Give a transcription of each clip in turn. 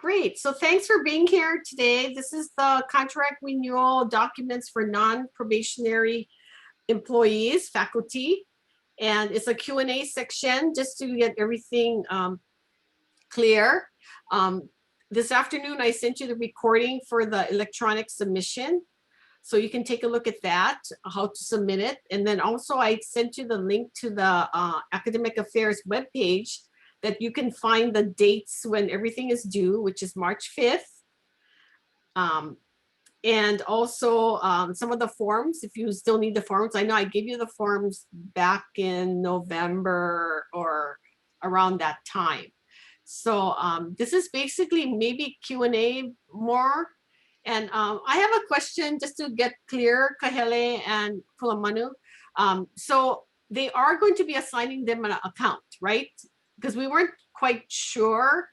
Great. So thanks for being here today. This is the contract renewal documents for non-probationary employees, faculty, and it's a Q&A section just to get everything clear. This afternoon, I sent you the recording for the electronic submission. So you can take a look at that, how to submit it. And then also I sent you the link to the Academic Affairs webpage that you can find the dates when everything is due, which is March 5th. And also some of the forms, if you still need the forms. I know I gave you the forms back in November or around that time. So this is basically maybe Q&A more. And I have a question just to get clear, Kahele and Kulamanu. So they are going to be assigning them an account, right? Because we weren't quite sure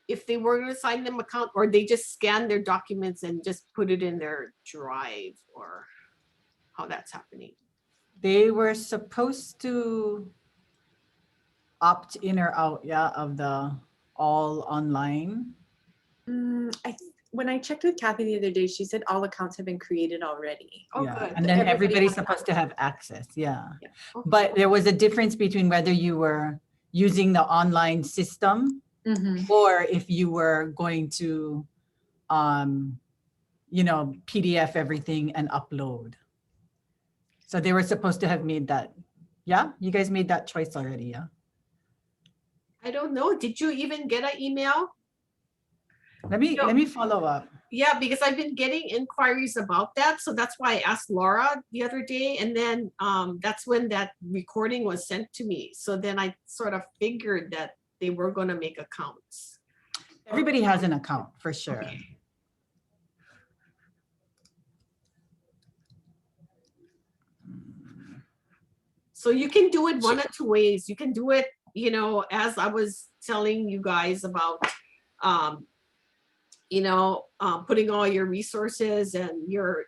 if they were going to assign them account or they just scan their documents and just put it in their drive, or how that's happening. They were supposed to opt in or out, yeah, of the all online. When I checked with Kathy the other day, she said all accounts have been created already. Oh, Yeah, good. and then Everybody everybody's has supposed to have access, yeah. Okay. But there was a difference between whether you were using the online system or if you were going to, you know, PDF everything and upload. So they were supposed to have made that. Yeah, you guys made that choice already, yeah? I don't know. Did you even get an email? Let me follow up. Yeah, because I've been getting inquiries about that. So that's why I asked Laura the other day. And then that's when that recording was sent to me. So then I sort of figured that they were going to make accounts. Everybody has an account for sure. Okay. So you can do it one of two ways. You can do it, you know, as I was telling you guys about, you know, putting all your resources and your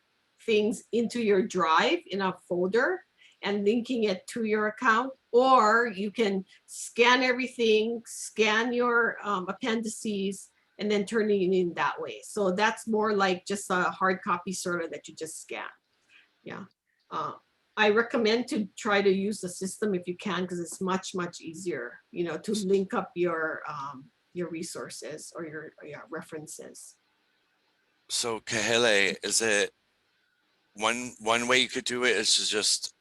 things into your drive in a folder and linking it to your account, or you can scan everything, scan your appendices, and then turn it in that way. So that's more like just a hard copy sort of that you just scan. Yeah. I recommend to try to use the system if you can, because it's much, much easier, you know, to link up your resources or your references. So Kahele, is it one way you could do it is to just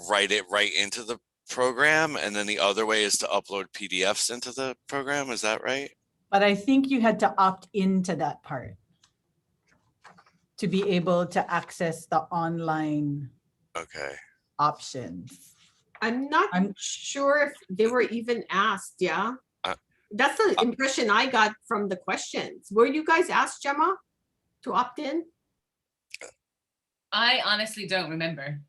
write it right into the program, and then the other way is to upload PDFs into the program, is that right? But I think you had to opt into that part to be able to access the online options. I'm not sure if they were even asked. Yeah, that's the impression I got from the questions. Were you guys asked, Gemma, to opt in? I honestly don't remember.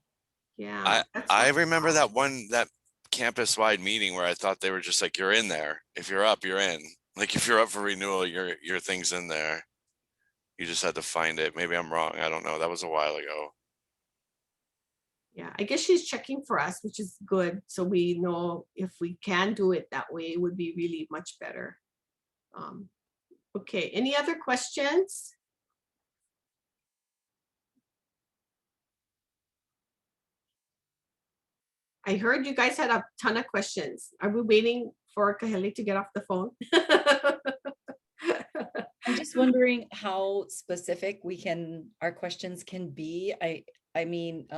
Yeah, I remember that campus-wide meeting where I thought they were just like, you're in there. If you're up, you're in. Like if you're up for renewal, your thing's in there. You just had to find it. Maybe I'm wrong. I don't know. That was a while ago. Yeah, I guess she's checking for us, which is good. So we know if we can do it that way, it would be really much better. Okay, any other questions? I heard you guys had a ton of questions. Are we waiting for Kahele to get off the phone? I'm just wondering how specific our questions can be. I mean,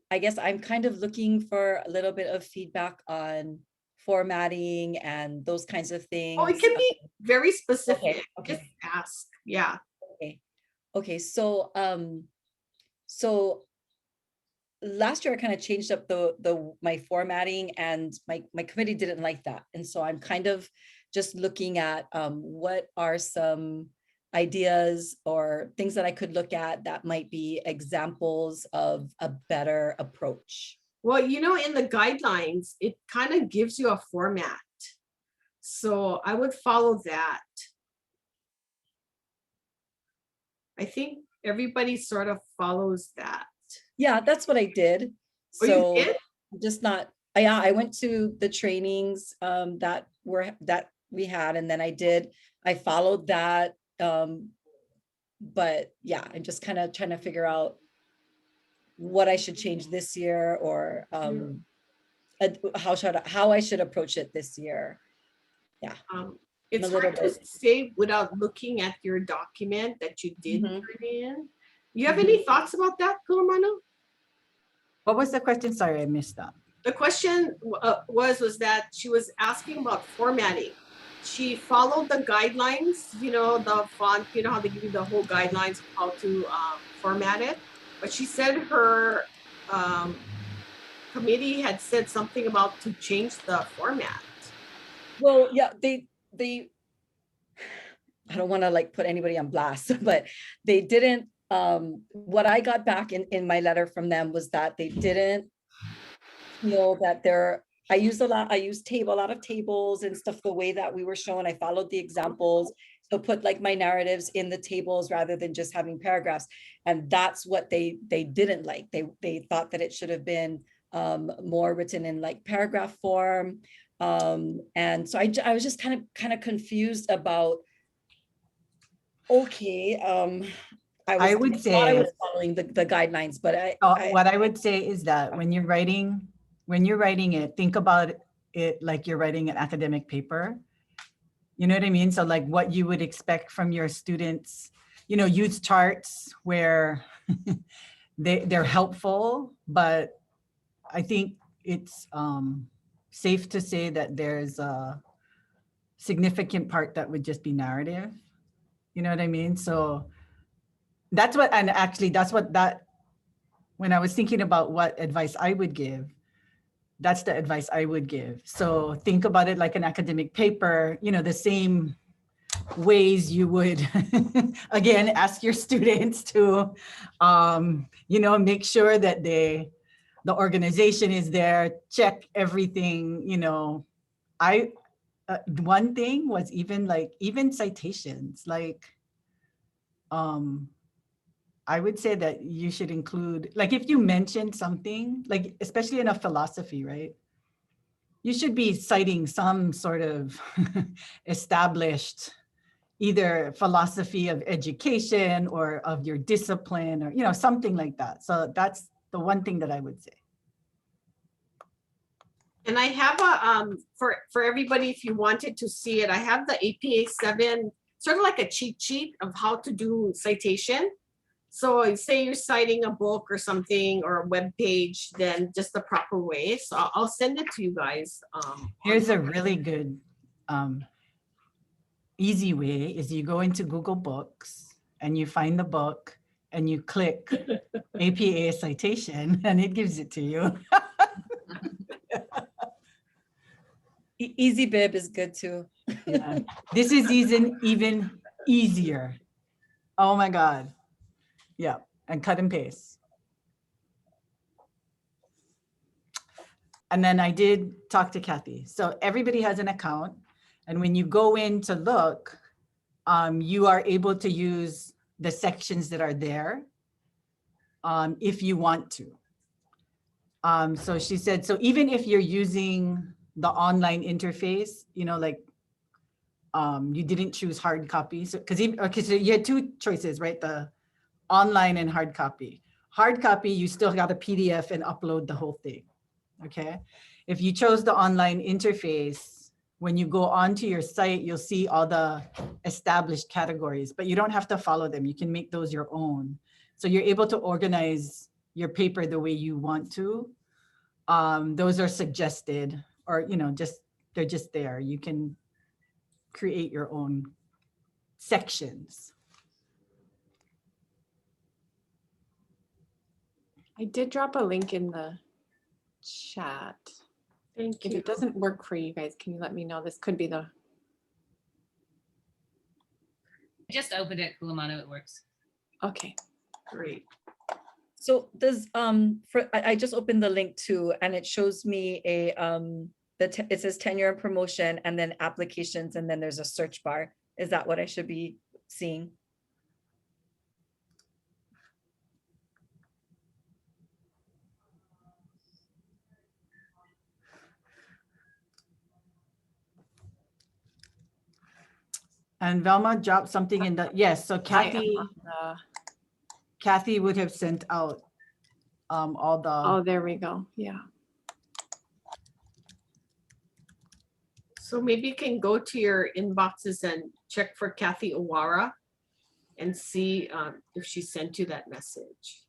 I guess I'm kind of looking for a little bit of feedback on formatting and those kinds of things. Oh, it can be very specific. Okay. Just ask. Yeah. Okay. So, so last year I kind of changed up my formatting, and my committee didn't like that, and so I'm kind of just looking at what are some ideas or things that I could look at that might be examples of a better approach. Well, you know, in the guidelines, it kind of gives you a format. So I would follow that. I think everybody sort of follows that. Yeah, that's what I did. So you did? Just not, yeah, I went to the trainings that we had, and then I followed that. But yeah, I'm just kind of trying to figure out what I should change this year, or how I should approach it this year. Yeah. It's A little hard to bit. say without looking at your document that you did Mhm. turn in. You have any thoughts about that, Kulamano? What was the question? Sorry, I missed that. The question was that she was asking about formatting. She followed the guidelines, you know, the font, you know how they give you the whole guidelines of how to format it. But she said her committee had said something about to change the format. Well, yeah, they I don't want to like put anybody on blast, but they didn't, what I got back in my letter from them was that they didn't feel that I used a lot of tables and stuff the way that we were shown. I followed the examples. So put like my narratives in the tables rather than just having paragraphs. And that's what they didn't like. They thought that it should have been more written in like paragraph form. And so I was just kind of confused about, okay, I would thought I say- was following the guidelines, but what I would say is that when you're writing it, think about it like you're writing an academic paper. You know what I mean? So like what you would expect from your students, you know, use charts where they're helpful, but I think it's safe to say that there's a significant part that would just be narrative. You know what I mean? So that's what, and actually that's what when I was thinking about what advice I would give, that's the advice I would give. So think about it like an academic paper, you know, the same ways you would, again, ask your students to, you know, make sure that the organization is there, check everything, you know. One thing was even citations, like, I would say that you should include, like if you mentioned something, like especially in a philosophy, right? You should be citing some sort of established either philosophy of education or of your discipline or, you know, something like that. So that's the one thing that I would say. And I have a, for everybody, if you wanted to see it, I have the APA 7, sort of like a cheat sheet of how to do citation. So say you're citing a book or something or a web page, then just the proper way. So I'll send it to you guys. Here's a really good, easy way is you go into Google Books and you find the book and you click APA citation and it gives it to you. Easy Bib is good too. Yeah. This is even easier. Oh my God. Yeah, and cut and paste. And then I did talk to Kathy. So everybody has an account. And when you go in to look, you are able to use the sections that are there if you want to. So she said, so even if you're using the online interface, you know, like you didn't choose hard copies, because so you had two choices, right? The online and hard copy. Hard copy, you still got a PDF and upload the whole thing, okay? If you chose the online interface, when you go onto your site, you'll see all the established categories, but you don't have to follow them. You can make those your own. So you're able to organize your paper the way you want to. Those are suggested, or, you know, they're just there. You can create your own sections. I did drop a link in the chat. Thank If you. it doesn't work for you guys, can you let me know? This could be the. Just opened it, Kulamano, it works. Okay. Great. So does, I just opened the link too, and it shows me a, it says tenure and promotion and then applications, and then there's a search bar. Is that what I should be seeing? And Velma dropped something in the, yes, so Kathy would have sent out all the, Oh, there we go. Yeah. So maybe you can go to your inboxes and check for Kathy Owara and see if she sent you that message.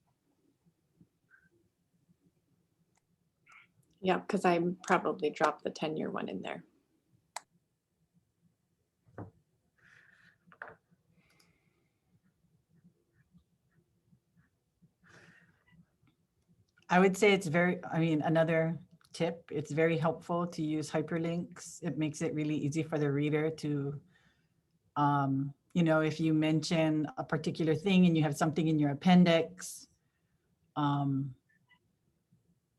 Yeah, because I probably dropped the tenure one in there. I would say it's very, I mean, another tip, it's very helpful to use hyperlinks. It makes it really easy for the reader to, you know, if you mention a particular thing and you have something in your appendix,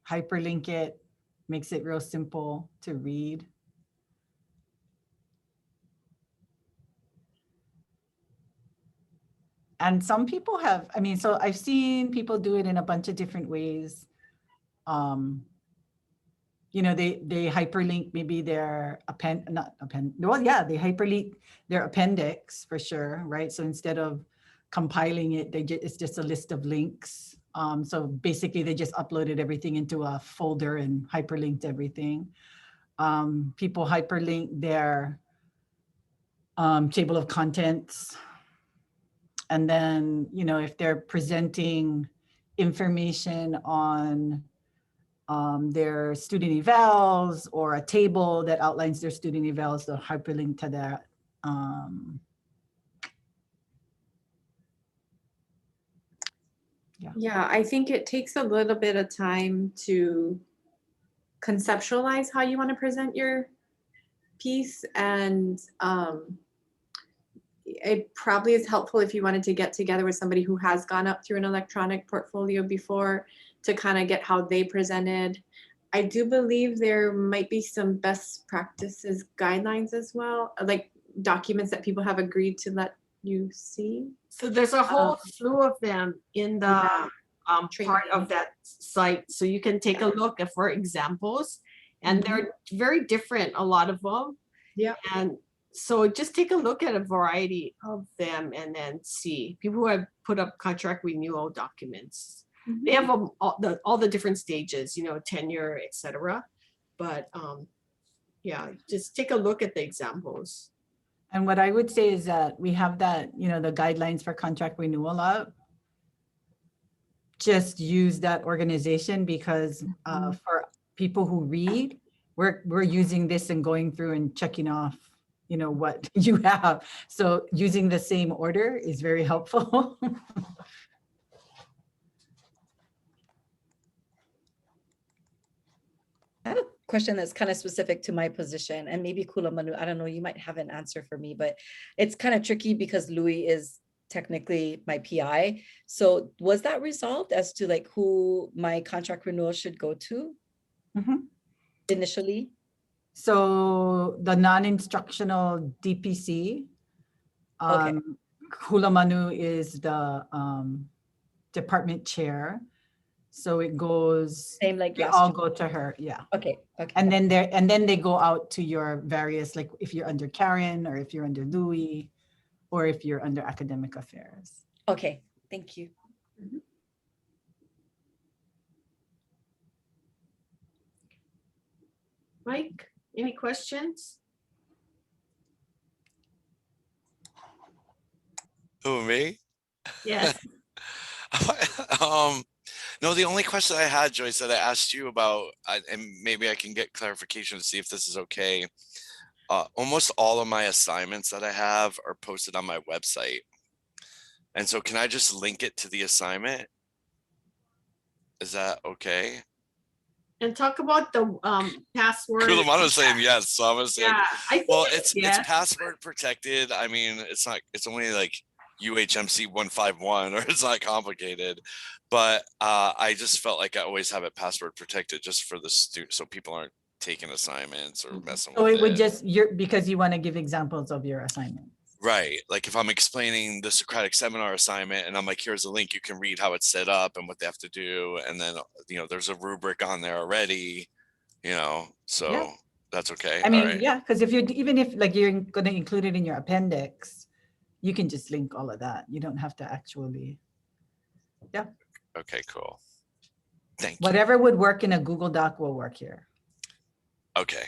hyperlink it, makes it real simple to read. And some people have, I mean, so I've seen people do it in a bunch of different ways. You know, they hyperlink maybe their they hyperlink their appendix for sure, right? So instead of compiling it, it's just a list of links. So basically they just uploaded everything into a folder and hyperlinked everything. People hyperlink their table of contents. And then, you know, if they're presenting information on their student evals or a table that outlines their student evals, they'll hyperlink to that. Yeah, I think it takes a little bit of time to conceptualize how you want to present your piece, and it probably is helpful if you wanted to get together with somebody who has gone up through an electronic portfolio before to kind of get how they presented. I do believe there might be some best practices guidelines as well, like documents that people have agreed to let you see. So there's a whole slew of them in the part of Training. that site. So you can take a look at for examples, and they're very different, a lot of them. Yeah. And so just take a look at a variety of them and then see. People who have put up contract renewal documents. They have all the different stages, you know, tenure, etc. But yeah, just take a look at the examples. And what I would say is that we have that, you know, the guidelines for contract renewal up. Just use that organization because for people who read, we're using this and going through and checking off, you know, what you have. So using the same order is very helpful. I have a question that's kind of specific to my position, and maybe Kula Manu, I don't know, you might have an answer for me, but it's kind of tricky because Louis is technically my PI. So was that resolved as to like who my contract renewal should go to initially? So the non-instructional DPC, Okay. Hula Manu is the department chair. So it goes, Same like they last all year. go to her, yeah. Okay. And then they go out to your various, like if you're under Karen or if you're under Louis or if you're under academic affairs. Okay, thank you. Mike, any questions? Who, me? Yes. No, the only question I had, Joyce, that I asked you about, and maybe I can get clarification to see if this is okay. Almost all of my assignments that I have are posted on my website. And so can I just link it to the assignment? Is that okay? And talk about the password. Kulamano's saying yes, so I'm gonna say, Yeah, I think well, it's yes. password protected. I mean, it's only like UHMC 151, or it's not complicated, but I just felt like I always have it password protected just for the student, so people aren't taking assignments or messing So with it would just, because you want to give examples of your assignment. Right. Like if I'm explaining the Socratic seminar assignment and I'm like, here's a link, you can read how it's set up and what they have to do. And then, you know, there's a rubric on there already, you know, so. Yeah. That's okay. I mean, All right. yeah, because if you're, even if like you're going to include it in your appendix, you can just link all of that. You don't have to actually, Okay, cool. Thank you. whatever would work in a Google Doc will work here. Okay.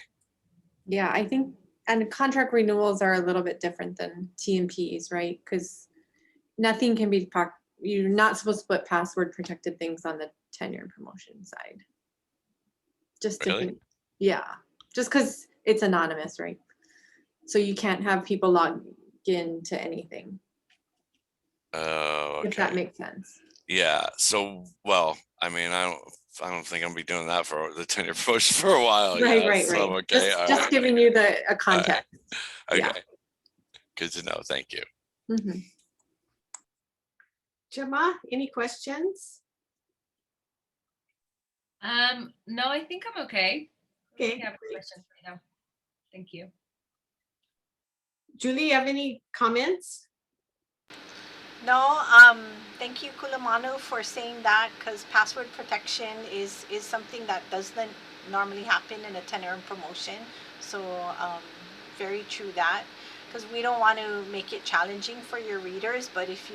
Yeah, I think, and contract renewals are a little bit different than TMPs, right? Because nothing can be, you're not supposed to put password protected things on the tenure and promotion side. Just to Really? think, yeah, just because it's anonymous, right? So you can't have people log into anything, Oh, if that okay. makes sense. Yeah. So, well, I mean, I don't think I'm gonna be doing that for the tenure push for a while. Right, Yeah, right, so right. okay. Just giving you a context. Okay. Yeah. Good to know. Thank you. Mhm. Gemma, any questions? No, I think I'm okay. I don't think Okay, I have any great. questions right now. Thank you. Julie, you have any comments? No, thank you, Kulamanu, for saying that, because password protection is something that doesn't normally happen in a tenure and promotion. So very true that, because we don't want to make it challenging for your readers, but if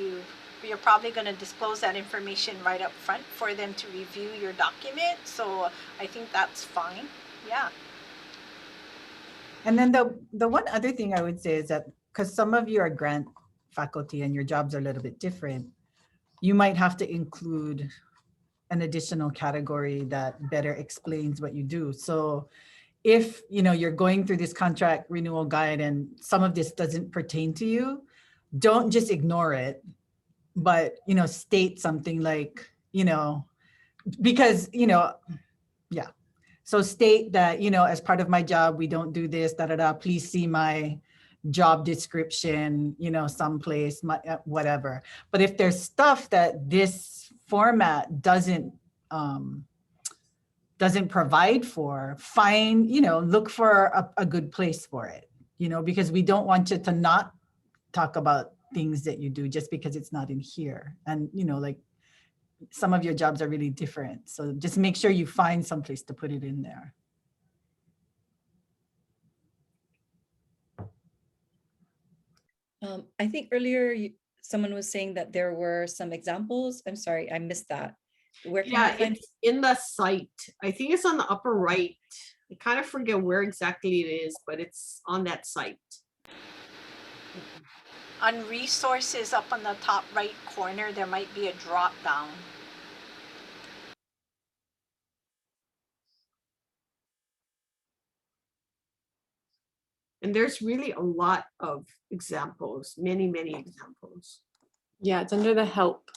you're probably going to disclose that information right up front for them to review your document. So I think that's fine. Yeah. And then the one other thing I would say is that because some of you are grant faculty and your jobs are a little bit different, you might have to include an additional category that better explains what you do. So if you're going through this contract renewal guide and some of this doesn't pertain to you, don't just ignore it, but state something like, because yeah. So state that, as part of my job, we don't do this, please see my job description, someplace, whatever. But if there's stuff that this format doesn't provide for, find, look for a good place for it, because we don't want you to not talk about things that you do just because it's not in here. And, like some of your jobs are really different. So just make sure you find someplace to put it in there. I think earlier someone was saying that there were some examples. I'm sorry, I missed that. Where can Yeah, I find? it's in the site. I think it's on the upper right. I kind of forget where exactly it is, but it's on that site. On resources up on the top right corner, there might be a drop down. And there's really a lot of examples, many, many examples. Yeah, it's under the help.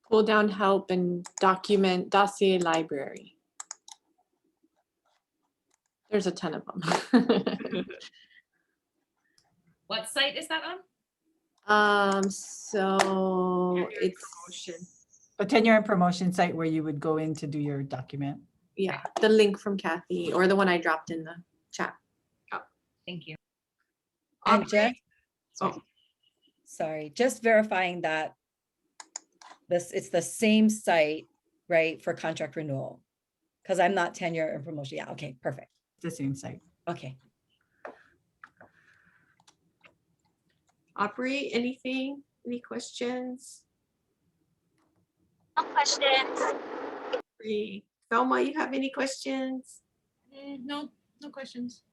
Pull down help and document dossier library. There's a ton of them. What site is that on? So Tenure and it's promotion. A tenure and promotion site where you would go in to do your document. yeah, the link from Kathy or the one I dropped in the chat. Thank you. And Okay. just, Oh, sorry, just verifying that it's the same site, right, for contract renewal. Because I'm not tenure and promotion. Yeah, okay, perfect. The same site. Okay. Aubrey, anything? Any questions? No questions. Great. Velma, you have any questions? No questions.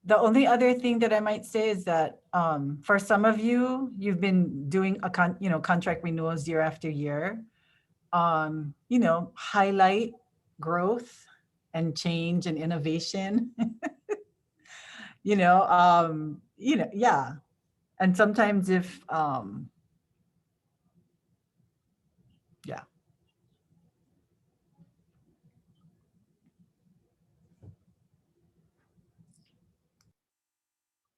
The only other thing that I might say is that for some of you, you've been doing contract renewals year after year. Highlight growth and change and innovation. Yeah. And sometimes if yeah.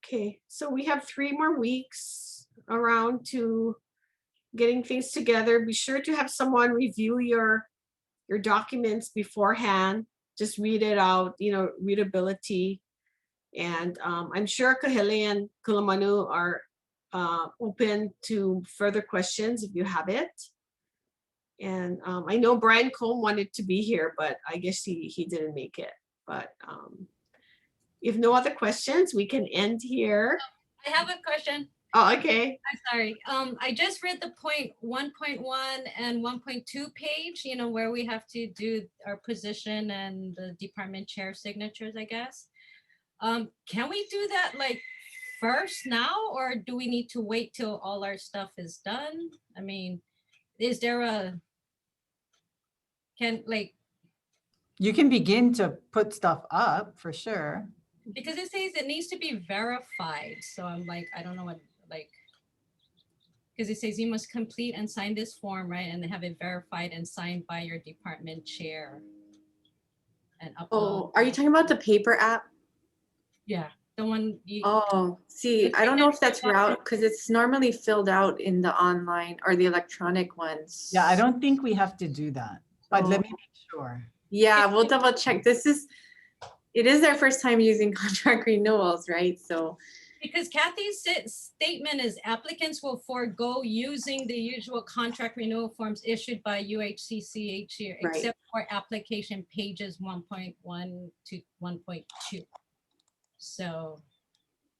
Okay, so we have 3 more weeks around to getting things together. Be sure to have someone review your documents beforehand. Just read it out, readability. And I'm sure Kahele and Kulamanu are open to further questions if you have it. And I know Brian Combe wanted to be here, but I guess he didn't make it. But if no other questions, we can end here. I have a question. Oh, okay. I'm sorry. I just read the point 1.1 and 1.2 page, you know, where we have to do our position and the department chair signatures, I guess. Can we do that like first now, or do we need to wait till all our stuff is done? I mean, is there You can begin to put stuff up for sure. because it says it needs to be verified. So I'm like, I don't know what, like, because it says you must complete and sign this form, right? And have it verified and signed by your department chair. And upload. Oh, are you talking about the paper app? Yeah, the one you. Oh, see, I don't know if that's route because it's normally filled out in the online or the electronic ones. Yeah, I don't think we have to do that, but let Oh. me make sure. Yeah, we'll double check. It is their first time using contract renewals, right? So Because Kathy's statement is applicants will forego using the usual contract renewal forms issued by UHCC each year, Right. except for application pages 1.1 to 1.2. So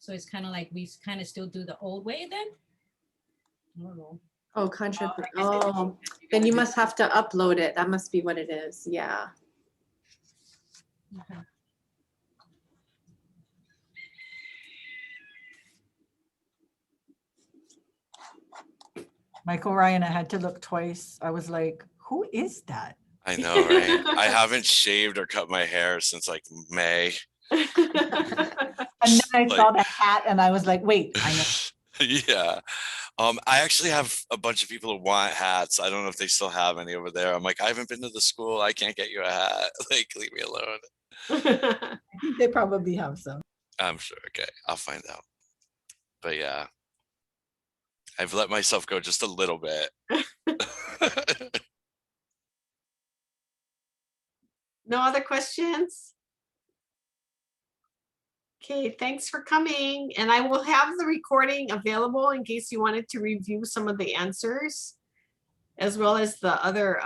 it's kind of like we kind of still do the old way then? I don't know. oh, contract. Oh, then you must have to upload it. That must be what it is. Yeah. Okay. Michael Ryan, I had to look twice. I was like, who is that? I know, right? I haven't shaved or cut my hair since like May. And then I saw the hat and I was like, wait, I know. Yeah. I actually have a bunch of people who want hats. I don't know if they still have any over there. I'm like, I haven't been to the school. I can't get you a hat. Like, leave me alone. I think they probably have some. I'm sure. Okay. I'll find out. But yeah, I've let myself go just a little bit. No other questions? Okay, thanks for coming. And I will have the recording available in case you wanted to review some of the answers, as well as the other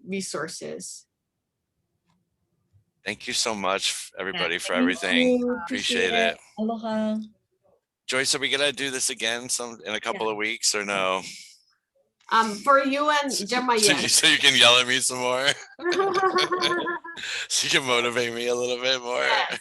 resources. Thank you so much, everybody, for Thank everything. you. Appreciate it. Aloha. Joyce, are we gonna do this again in a couple of weeks or no? For you and Gemma, yes. So you can yell at me some more. So you can motivate me a little bit more. Yes.